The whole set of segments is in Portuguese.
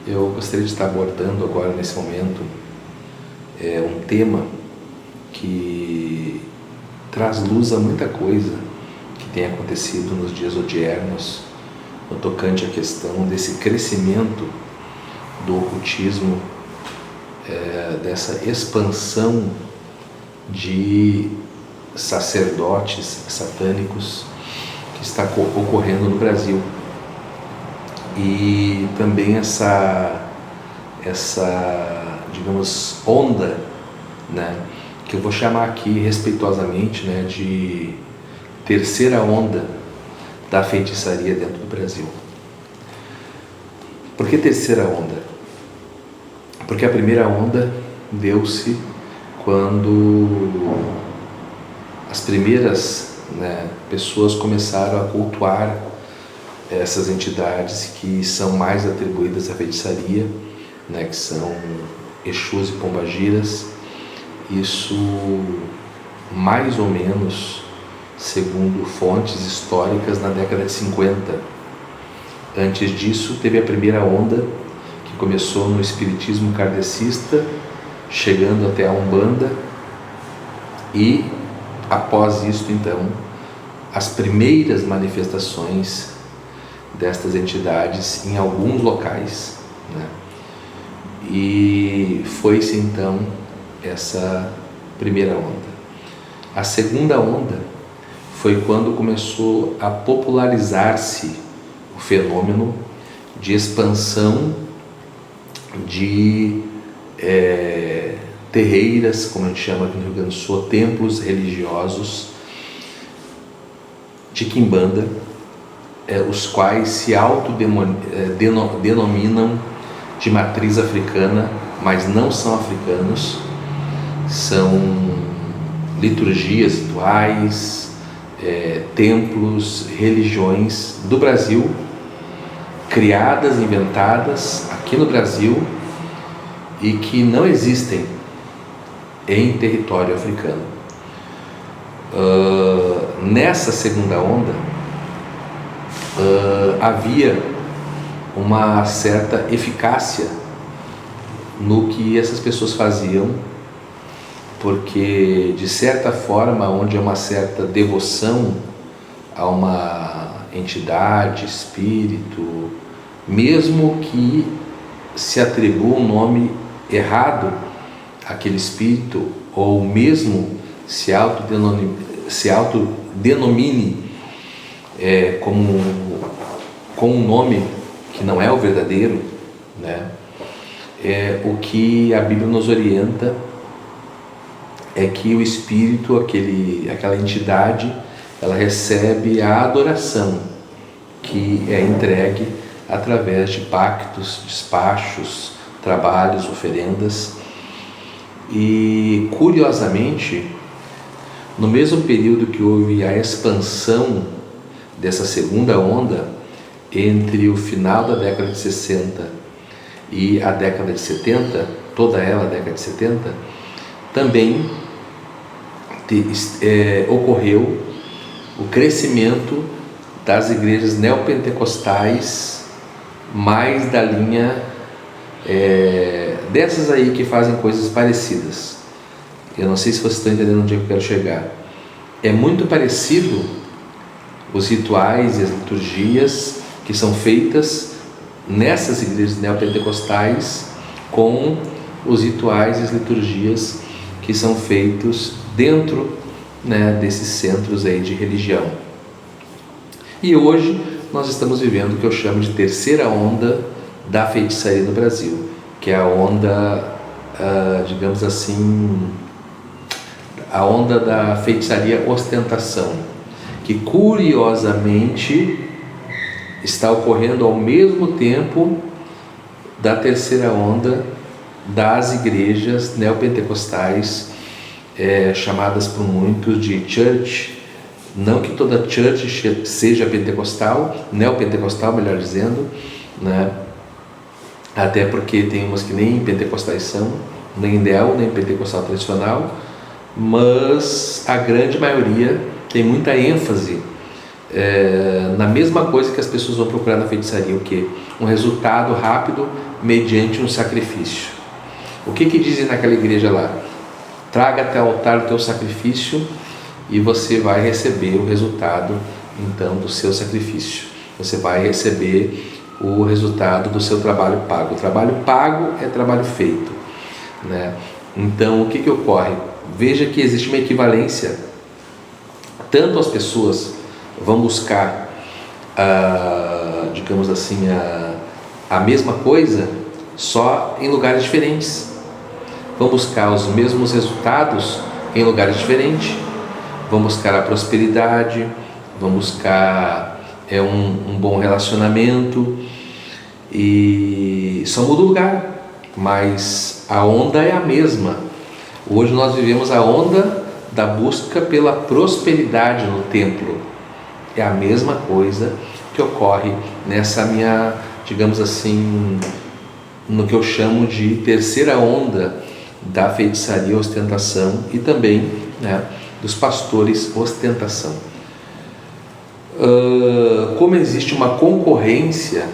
Eu gostaria de estar abordando agora, nesse momento, um tema que traz luz a muita coisa que tem acontecido nos dias odiernos, no tocante à questão desse crescimento do ocultismo, dessa expansão de sacerdotes satânicos que está ocorrendo no Brasil. E também essa digamos, onda, né, que eu vou chamar aqui respeitosamente, né, de terceira onda da feitiçaria dentro do Brasil. Por que terceira onda? Porque a primeira onda deu-se quando as primeiras, né, pessoas começaram a cultuar essas entidades que são mais atribuídas à feitiçaria, né, que são Exus e Pombagiras. Isso mais ou menos, segundo fontes históricas, na década de 50. Antes disso, teve a primeira onda, que começou no espiritismo kardecista, chegando até a Umbanda, e após isso, então, as primeiras manifestações destas entidades em alguns locais, né? E foi-se então essa primeira onda. A segunda onda foi quando começou a popularizar-se o fenômeno de expansão de terreiras, como a gente chama aqui no Rio Grande do Sul, templos religiosos de Quimbanda, os quais se autodenominam de matriz africana, mas não são africanos. São liturgias, rituais, templos, religiões do Brasil, criadas, inventadas aqui no Brasil e que não existem em território africano. Nessa segunda onda, havia uma certa eficácia no que essas pessoas faziam, porque de certa forma, onde há uma certa devoção a uma entidade, espírito, mesmo que se atribua um nome errado àquele espírito, ou mesmo se autodenomine com um nome que não é o verdadeiro, né? O que a Bíblia nos orienta é que o espírito, aquela entidade, ela recebe a adoração que é entregue através de pactos, despachos, trabalhos, oferendas. E curiosamente, no mesmo período que houve a expansão dessa segunda onda, entre o final da década de 60 e a década de 70, toda ela a década de 70, também ocorreu o crescimento das igrejas neopentecostais, mais da linha dessas aí que fazem coisas parecidas. Eu não sei se vocês estão entendendo onde eu quero chegar. É muito parecido os rituais e as liturgias que são feitas nessas igrejas neopentecostais com os rituais e as liturgias que são feitos dentro, né, desses centros aí de religião. E hoje nós estamos vivendo o que eu chamo de terceira onda da feitiçaria no Brasil, que é a onda, digamos assim, a onda da feitiçaria ostentação, que curiosamente está ocorrendo ao mesmo tempo da terceira onda das igrejas neopentecostais, chamadas por muitos de church. Não que toda church seja pentecostal, neopentecostal, melhor dizendo, né? Até porque tem umas que nem pentecostais são, nem neo, nem pentecostal tradicional, mas a grande maioria tem muita ênfase na mesma coisa que as pessoas vão procurar na feitiçaria, o quê? Um resultado rápido mediante um sacrifício. O que dizem naquela igreja lá? Traga até o altar o teu sacrifício e você vai receber o resultado, então, do seu sacrifício. Você vai receber o resultado do seu trabalho pago. O trabalho pago é trabalho feito, né? Então, o que ocorre? Veja que existe uma equivalência. Tanto as pessoas vão buscar, digamos assim, a mesma coisa, só em lugares diferentes. Vão buscar os mesmos resultados em lugares diferentes. Vão buscar a prosperidade, vão buscar um bom relacionamento, e só muda o lugar, mas a onda é a mesma. Hoje nós vivemos a onda da busca pela prosperidade no templo. É a mesma coisa que ocorre nessa minha, digamos assim, no que eu chamo de terceira onda da feitiçaria ostentação e também, né, dos pastores ostentação. Como existe uma concorrência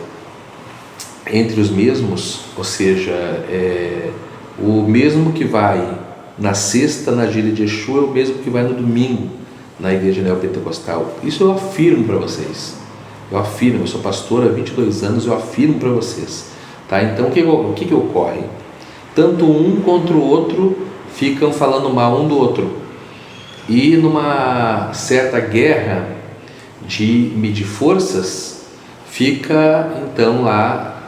entre os mesmos, ou seja, o mesmo que vai na sexta na gíria de Exu é o mesmo que vai no domingo na igreja neopentecostal. Isso eu afirmo para vocês. Eu sou pastor há 22 anos, eu afirmo para vocês. Tá? Então o que ocorre? Tanto um quanto o outro ficam falando mal um do outro. E numa certa guerra de medir forças, fica então lá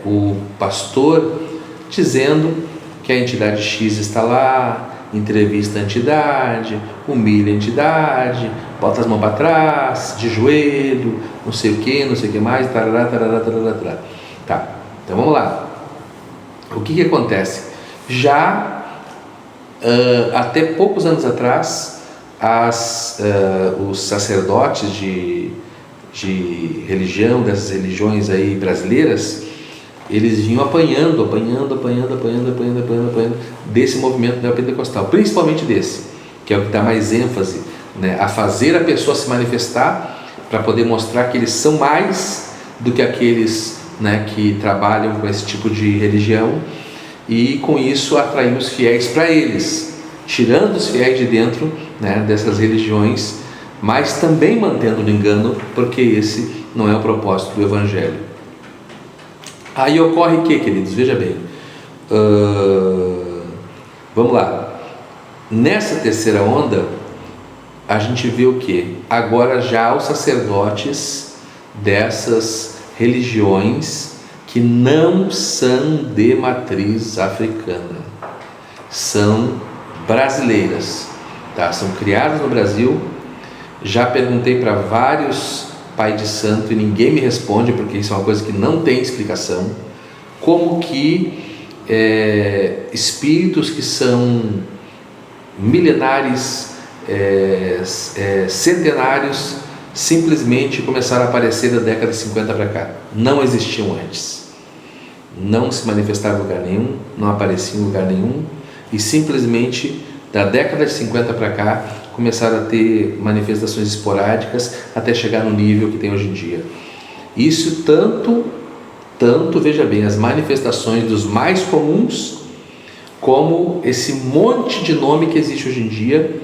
o pastor dizendo que a entidade X está lá, entrevista a entidade, humilha a entidade, bota as mãos para trás, de joelho, não sei o que mais, tarará, tarará, tarará, tarará. Tá, então vamos lá. O que acontece? Já até poucos anos atrás, os sacerdotes de religião, dessas religiões aí brasileiras, eles vinham apanhando desse movimento neopentecostal, principalmente desse, que é o que dá mais ênfase, né, a fazer a pessoa se manifestar para poder mostrar que eles são mais do que aqueles, né, que trabalham com esse tipo de religião, e com isso atrair os fiéis para eles, tirando os fiéis de dentro, né, dessas religiões, mas também mantendo o engano, porque esse não é o propósito do Evangelho. Aí ocorre o que, queridos? Veja bem, vamos lá. Nessa terceira onda, a gente vê o que? Agora já os sacerdotes dessas religiões que não são de matriz africana, são brasileiras, tá? São criadas no Brasil. Já perguntei para vários pai de santo e ninguém me responde, porque isso é uma coisa que não tem explicação, como que espíritos que são milenares, centenários, simplesmente começaram a aparecer da década de 50 para cá. Não existiam antes, não se manifestaram em lugar nenhum, não apareciam em lugar nenhum, e simplesmente da década de 50 para cá começaram a ter manifestações esporádicas até chegar no nível que tem hoje em dia. Isso tanto, veja bem, as manifestações dos mais comuns, como esse monte de nome que existe hoje em dia,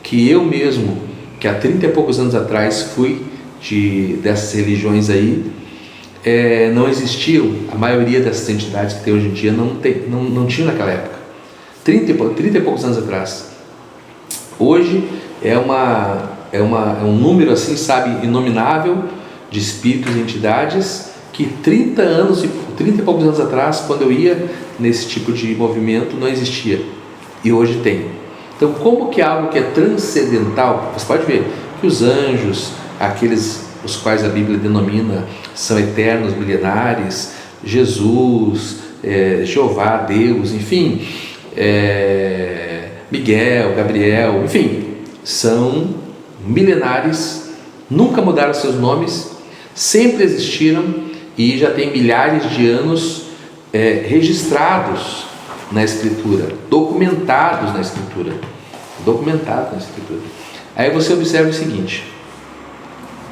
que eu mesmo, que há 30 e poucos anos atrás fui dessas religiões aí, não existiam. A maioria dessas entidades que tem hoje em dia não tinha naquela época, 30 e poucos anos atrás. Hoje é um número assim, sabe, inominável de espíritos e entidades que 30 e poucos anos atrás, quando eu ia nesse tipo de movimento, não existia, e hoje tem. Então, como que algo que é transcendental, você pode ver que os anjos, aqueles os quais a Bíblia denomina são eternos, milenares, Jesus, Jeová, Deus, enfim, Miguel, Gabriel, enfim, são milenares, nunca mudaram seus nomes, sempre existiram e já tem milhares de anos registrados na Escritura, documentados na Escritura. Aí você observa o seguinte: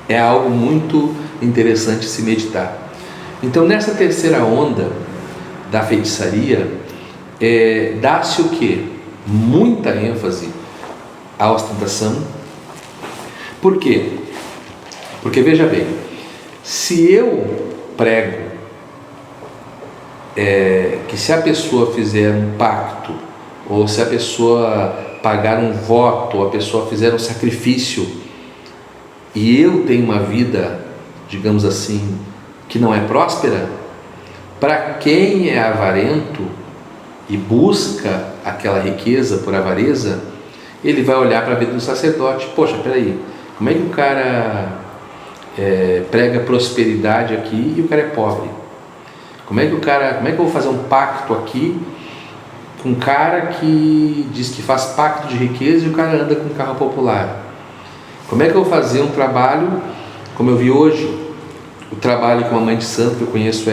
é algo muito interessante se meditar. Então, nessa terceira onda da feitiçaria, dá-se o quê? Muita ênfase à ostentação. Por quê? Porque, veja bem, se eu prego que se a pessoa fizer um pacto, ou se a pessoa pagar um voto, ou a pessoa fizer um sacrifício, e eu tenho uma vida, digamos assim, que não é próspera, para quem é avarento e busca aquela riqueza por avareza, ele vai olhar para a vida do sacerdote. Poxa, peraí, como é que o cara prega prosperidade aqui e o cara é pobre? Como é que eu vou fazer um pacto aqui com um cara que diz que faz pacto de riqueza e o cara anda com um carro popular? Como é que eu vou fazer um trabalho, como eu vi hoje, o trabalho com uma mãe de santo, que eu conheço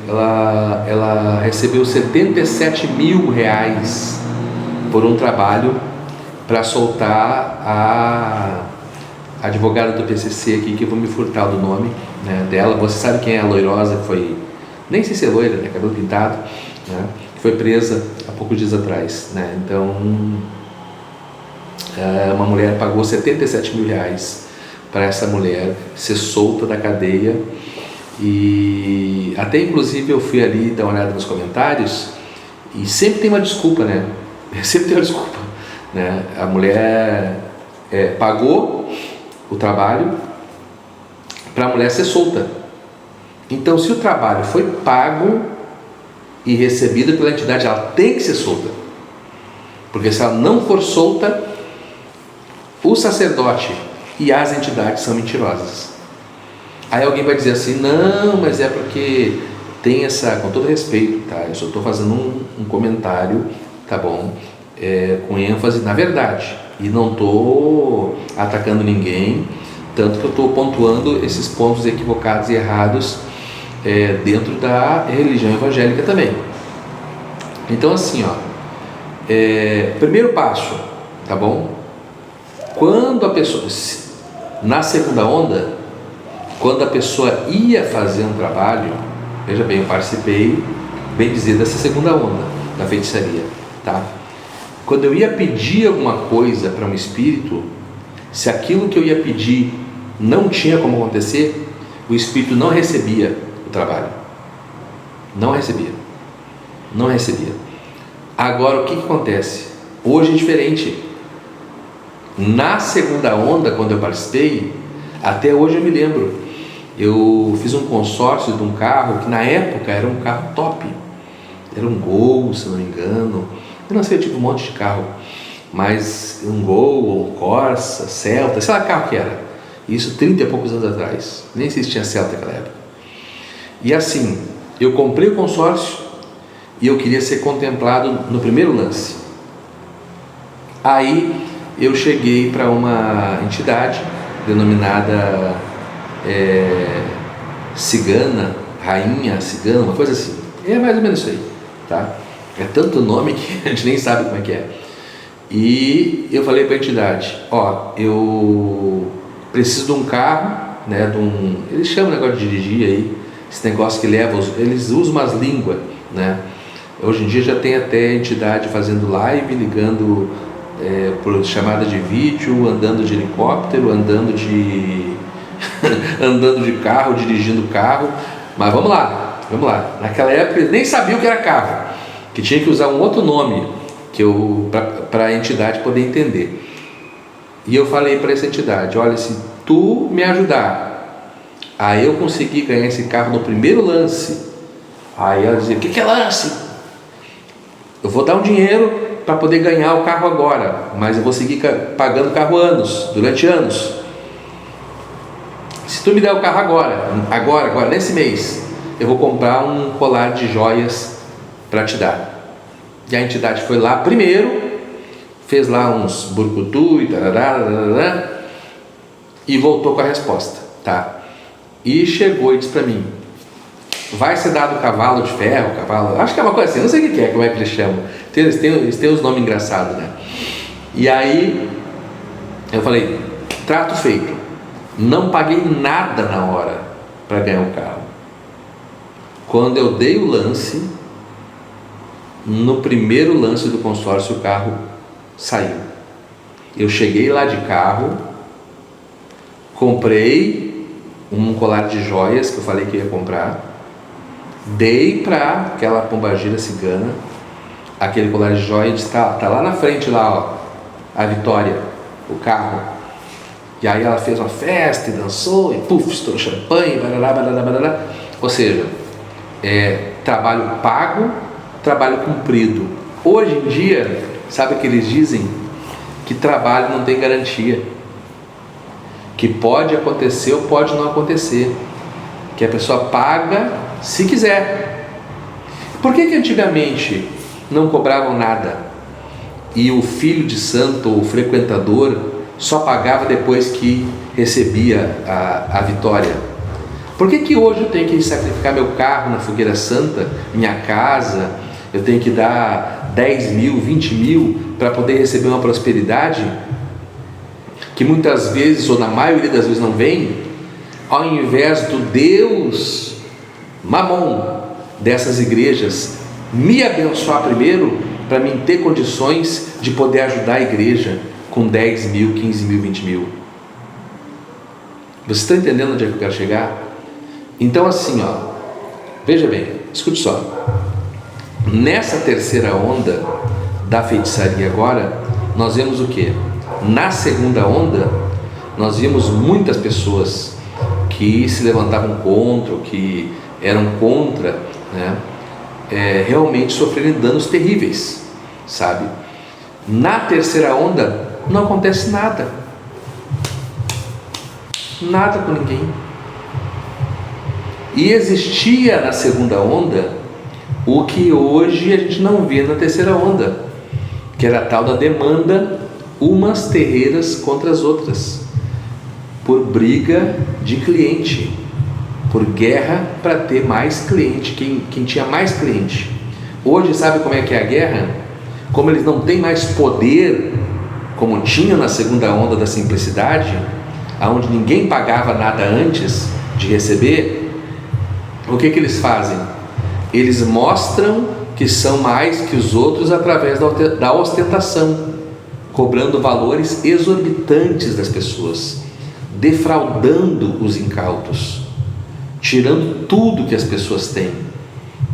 ela recebeu 77 mil reais por um trabalho para soltar a advogada do PCC aqui, que eu vou me furtar do nome, né, dela. Você sabe quem é a loirosa que foi, nem sei se é loira, né, cabelo pintado, né, que foi presa há poucos dias atrás, né? Então, uma mulher pagou 77 mil reais para essa mulher ser solta da cadeia. E até inclusive eu fui ali dar uma olhada nos comentários e sempre tem uma desculpa, né? Sempre tem uma desculpa, né? A mulher pagou o trabalho para a mulher ser solta. Então, se o trabalho foi pago e recebido pela entidade, ela tem que ser solta, porque se ela não for solta, o sacerdote e as entidades são mentirosas. Aí alguém vai dizer assim: não, mas é porque tem essa, com todo respeito, tá? Eu só estou fazendo um comentário, tá bom? Com ênfase na verdade, e não estou atacando ninguém, tanto que eu estou pontuando esses pontos equivocados e errados dentro da religião evangélica também. Então, assim, ó, primeiro passo, tá bom? Quando a pessoa, na segunda onda, quando a pessoa ia fazer um trabalho, veja bem, eu participei, bem dizer, dessa segunda onda da feitiçaria, tá? Quando eu ia pedir alguma coisa para um espírito, se aquilo que eu ia pedir não tinha como acontecer, o espírito não recebia o trabalho. Não recebia. Não recebia. Agora, o que acontece? Hoje é diferente. Na segunda onda, quando eu participei, até hoje eu me lembro, eu fiz um consórcio de um carro que na época era um carro top, era um Gol, se não me engano, eu não sei, tipo um monte de carro, mas um Gol, um Corsa, Celta, sei lá que carro que era, isso 30 e poucos anos atrás, nem sei se tinha Celta naquela época. E assim, eu comprei o consórcio e eu queria ser contemplado no primeiro lance. Aí eu cheguei para uma entidade denominada cigana, rainha cigana, uma coisa assim, é mais ou menos isso aí, tá? É tanto nome que a gente nem sabe como é que é. E eu falei para a entidade: ó, eu preciso de um carro, né, eles chamam o negócio de dirigir aí, esse negócio que leva, eles usam umas línguas, né? Hoje em dia já tem até entidade fazendo live, ligando por chamada de vídeo, andando de helicóptero, andando de andando de carro, dirigindo carro. Mas vamos lá. Naquela época eles nem sabiam o que era carro, que tinha que usar um outro nome para a entidade poder entender. E eu falei para essa entidade: olha, se tu me ajudar a eu conseguir ganhar esse carro no primeiro lance. Aí ela dizia: o que é lance? Eu vou dar um dinheiro para poder ganhar o carro agora, mas eu vou seguir pagando o carro durante anos. Se tu me der o carro agora, nesse mês, eu vou comprar um colar de joias para te dar. E a entidade foi lá primeiro, fez lá uns burcutu e tarará, e voltou com a resposta, tá? E chegou e disse para mim: vai ser dado cavalo de ferro, acho que é uma coisa assim, não sei o que é, como é que eles chamam. Eles têm uns nomes engraçados, né? E aí eu falei: trato feito. Não paguei nada na hora para ganhar o carro. Quando eu dei o lance, no primeiro lance do consórcio, o carro saiu. Eu cheguei lá de carro, comprei um colar de joias que eu falei que ia comprar, dei para aquela pombagira cigana aquele colar de joias, tá lá na frente, lá, ó, a Vitória, o carro. E aí ela fez uma festa e dançou, e puf, estourou champanhe, barará, barará, barará. Ou seja, trabalho pago, trabalho cumprido. Hoje em dia, sabe o que eles dizem? Que trabalho não tem garantia, que pode acontecer ou pode não acontecer, que a pessoa paga se quiser. Por que antigamente não cobravam nada e o filho de santo ou o frequentador só pagava depois que recebia a vitória? Por que hoje eu tenho que sacrificar meu carro na fogueira santa, minha casa, eu tenho que dar 10 mil, 20 mil para poder receber uma prosperidade que muitas vezes, ou na maioria das vezes, não vem, ao invés do Deus Mamon dessas igrejas me abençoar primeiro para mim ter condições de poder ajudar a igreja com 10 mil, 15 mil, 20 mil. Você está entendendo onde é que eu quero chegar? Então assim, ó, veja bem, escute só. Nessa terceira onda da feitiçaria agora, nós vemos o quê? Na segunda onda, nós vimos muitas pessoas que se levantavam contra, que eram contra, né? Realmente sofrerem danos terríveis, sabe? Na terceira onda, não acontece nada. Nada com ninguém. E existia na segunda onda o que hoje a gente não vê na terceira onda, que era a tal da demanda umas terreiras contra as outras, por briga de cliente, por guerra para ter mais cliente, quem tinha mais cliente. Hoje sabe como é que é a guerra? Como eles não têm mais poder, como tinham na segunda onda da simplicidade, aonde ninguém pagava nada antes de receber, o que eles fazem? Eles mostram que são mais que os outros através da ostentação, cobrando valores exorbitantes das pessoas, defraudando os incautos, tirando tudo que as pessoas têm,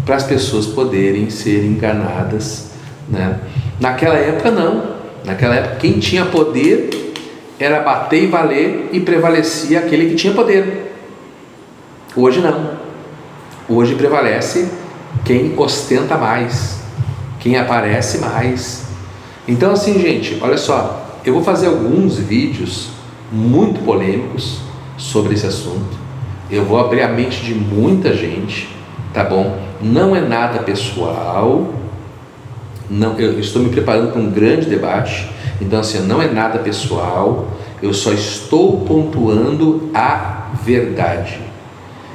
para as pessoas poderem ser enganadas, né? Naquela época não. Naquela época quem tinha poder era bater e valer, e prevalecia aquele que tinha poder. Hoje não. Hoje prevalece quem ostenta mais, quem aparece mais. Então assim, gente, olha só, eu vou fazer alguns vídeos muito polêmicos sobre esse assunto. Eu vou abrir a mente de muita gente, tá bom? Não é nada pessoal. Não, eu estou me preparando para um grande debate. Então assim, não é nada pessoal. Eu só estou pontuando a verdade.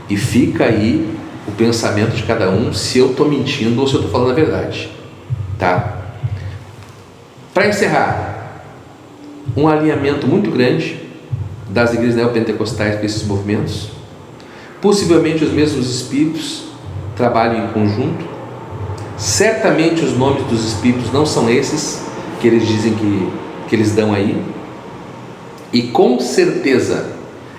E fica aí o pensamento de cada um, se eu estou mentindo ou se eu estou falando a verdade, tá? Para encerrar, um alinhamento muito grande das igrejas neopentecostais com esses movimentos. Possivelmente os mesmos espíritos trabalham em conjunto. Certamente os nomes dos espíritos não são esses que eles dizem que eles dão aí. E com certeza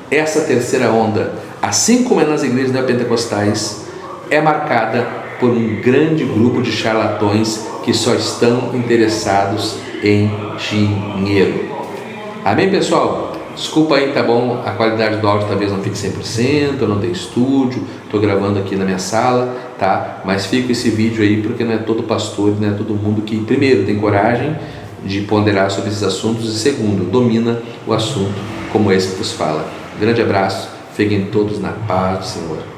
essa terceira onda, assim como é nas igrejas neopentecostais, é marcada por um grande grupo de charlatões que só estão interessados em dinheiro. Amém, pessoal? Desculpa aí, tá bom? A qualidade do áudio talvez não fique 100%, eu não tenho estúdio, estou gravando aqui na minha sala, tá? Mas fica esse vídeo aí porque não é todo pastor, não é todo mundo que, primeiro, tem coragem de ponderar sobre esses assuntos e, segundo, domina o assunto como esse que vos fala. Grande abraço, fiquem todos na paz do Senhor.